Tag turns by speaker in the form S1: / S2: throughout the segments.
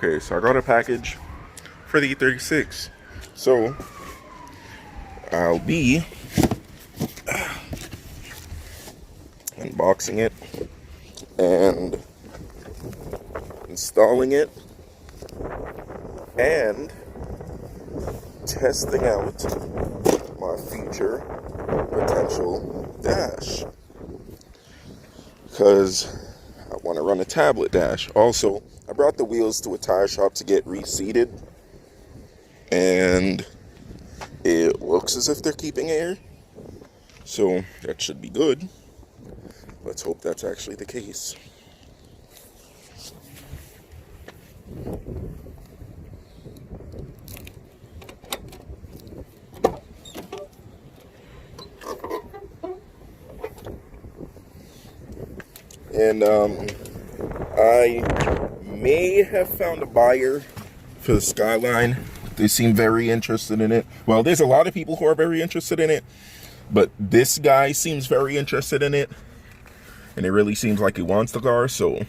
S1: Okay, so I got a package for the E36. So I'll be unboxing it and installing it and testing out my future potential dash, because I want to run a tablet dash. Also, I brought the wheels to a tire shop to get reseated, and it looks as if they're keeping air, so that should be good. Let's hope that's actually the case. And I may have found a buyer for the Skyline. They seem very interested in it. Well, there's a lot of people who are very interested in it, but this guy seems very interested in it, and it really seems like he wants the car, so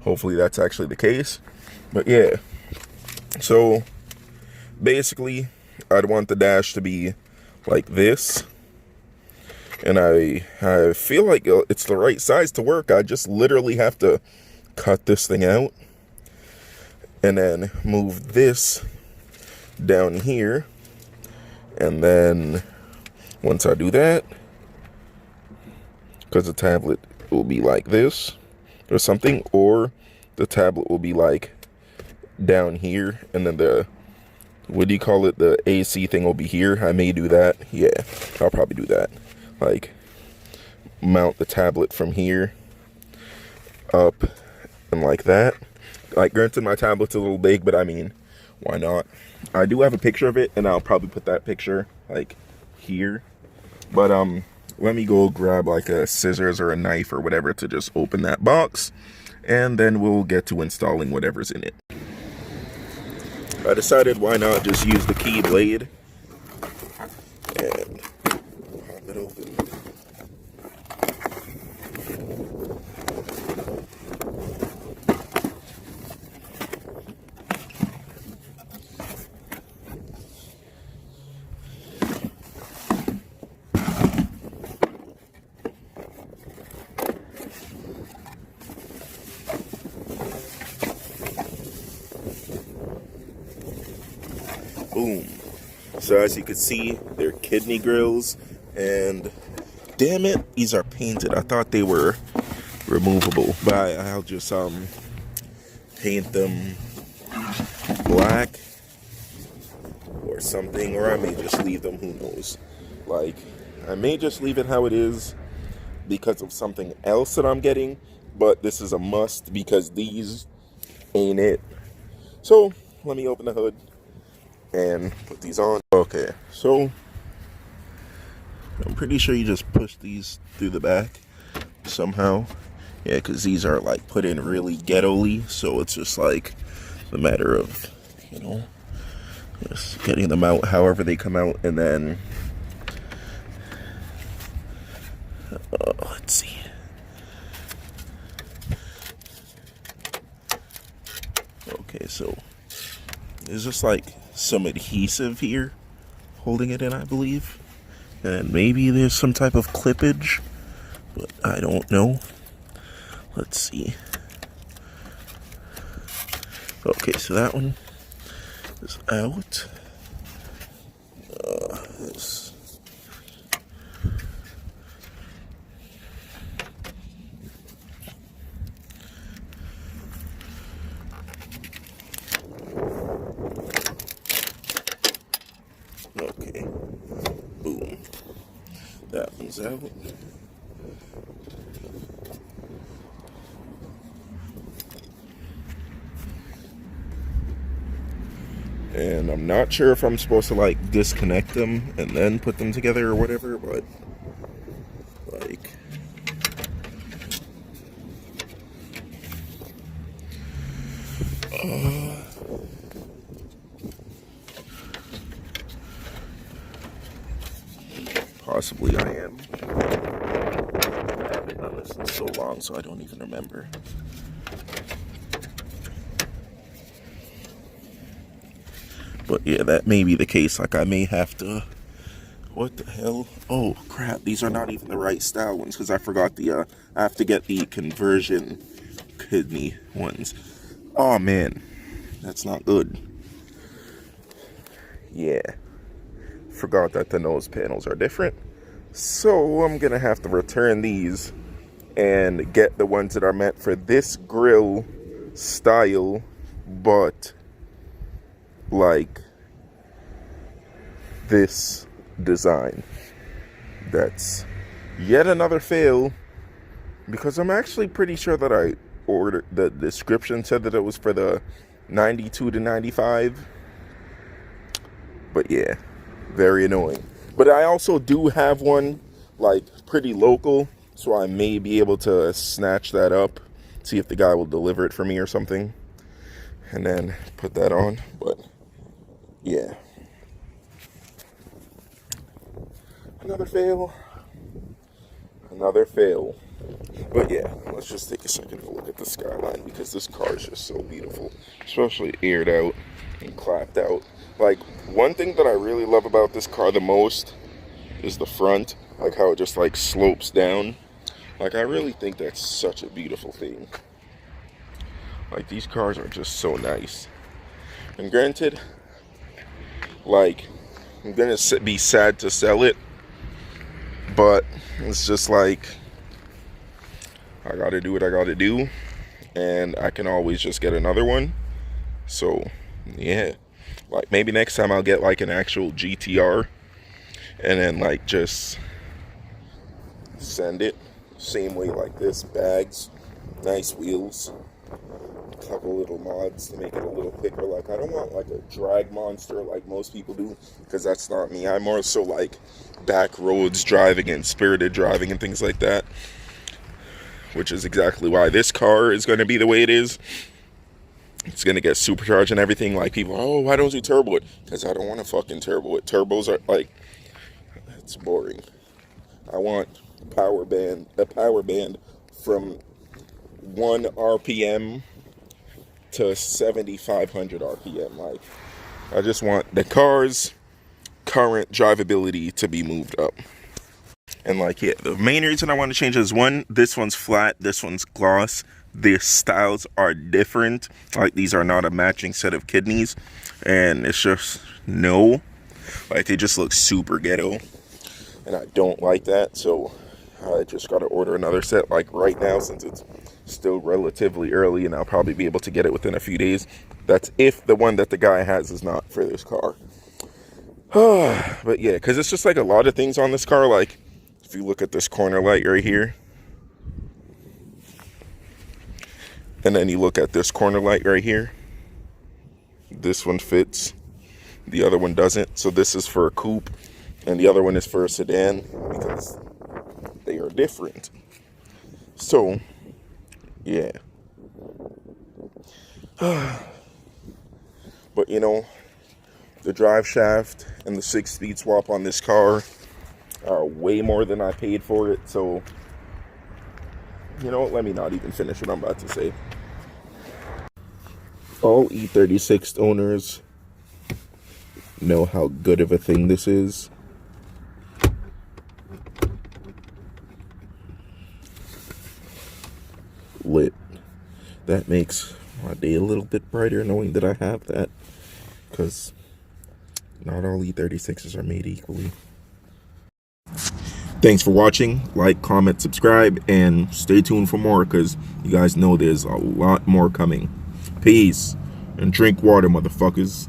S1: hopefully that's actually the case. But yeah, so basically I'd want the dash to be like this, and I feel like it's the right size to work. I just literally have to cut this thing out and then move this down here, and then once I do that, because the tablet will be like this or something, or the tablet will be like down here, and then the, what do you call it, the AC thing will be here. I may do that. Yeah, I'll probably do that. Like, mount the tablet from here up and like that. Like, granted, my tablet's a little big, but I mean, why not? I do have a picture of it, and I'll probably put that picture like here. But let me go grab like a scissors or a knife or whatever to just open that box, and then we'll get to installing whatever's in it. I decided why not just use the key blade and pop it open. Boom. So as you can see, they're kidney grills, and damn it, these are painted. I thought they were removable, but I'll just paint them black or something, or I may just leave them, who knows. Like, I may just leave it how it is because of something else that I'm getting, but this is a must because these ain't it. So let me open the hood and put these on. Okay, so I'm pretty sure you just push these through the back somehow. Yeah, because these are like put in really ghetto-ly, so it's just like a matter of, you know, just getting them out however they come out. And then let's see. Okay, so there's just like some adhesive here holding it in, I believe, and maybe there's some type of clippage, but I don't know. Let's see. Okay, so that one is out. This. Okay, boom, that one's out. And I'm not sure if I'm supposed to like disconnect them and then put them together or whatever, but like possibly I am. I haven't done this in so long, so I don't even remember. But yeah, that may be the case. Like I may have to. What the hell? Oh crap! These are not even the right style ones because I forgot the. I have to get the conversion kidney ones. Oh man, that's not good. Yeah, forgot that the nose panels are different. So I'm gonna have to return these and get the ones that are meant for this grill style, but like this design. That's yet another fail because I'm actually pretty sure that I ordered, the description said that it was for the 92 to 95. But yeah, very annoying. But I also do have one like pretty local, so I may be able to snatch that up, see if the guy will deliver it for me or something, and then put that on. But yeah, another fail. But yeah, let's just take a second to look at the skyline because this car is just so beautiful, especially aired out and clapped out. Like, one thing that I really love about this car the most is the front, like how it just like slopes down. Like, I really think that's such a beautiful thing. Like, these cars are just so nice. And granted, like, I'm gonna be sad to sell it, but it's just like, I gotta do what I gotta do, and I can always just get another one. So yeah, like maybe next time I'll get like an actual GTR and then like just send it same way like this. Bags, nice wheels, a couple little mods to make it a little quicker. Like, I don't want like a drag monster like most people do, because that's not me. I'm more so like back roads driving and spirited driving and things like that, which is exactly why this car is going to be the way it is. It's going to get supercharged and everything. Like, people, oh, why don't you turbo it? Because I don't want to fucking turbo it. Turbos are like, it's boring. I want a power band from 1 RPM to 7,500 RPM. Like, I just want the car's current drivability to be moved up. And like, yeah, the main reason I want to change is, one, this one's flat, this one's gloss. Their styles are different. Like, these are not a matching set of kidneys, and it's just no, like, they just look super ghetto, and I don't like that. So I just got to order another set like right now, since it's still relatively early, and I'll probably be able to get it within a few days. That's if the one that the guy has is not for this car. But yeah, because it's just like a lot of things on this car. Like, if you look at this corner light right here, and then you look at this corner light right here, this one fits, the other one doesn't. So this is for a coupe, and the other one is for a sedan, because they are different. So yeah. But you know, the drive shaft and the 6-speed swap on this car are way more than I paid for it. So, you know what, let me not even finish what I'm about to say. All E36 owners know how good of a thing this is. Lit. That makes my day a little bit brighter knowing that I have that, because not all E36s are made equally. Thanks for watching. Like, comment, subscribe, and stay tuned for more, because you guys know there's a lot more coming. Peace. And drink water, motherfuckers.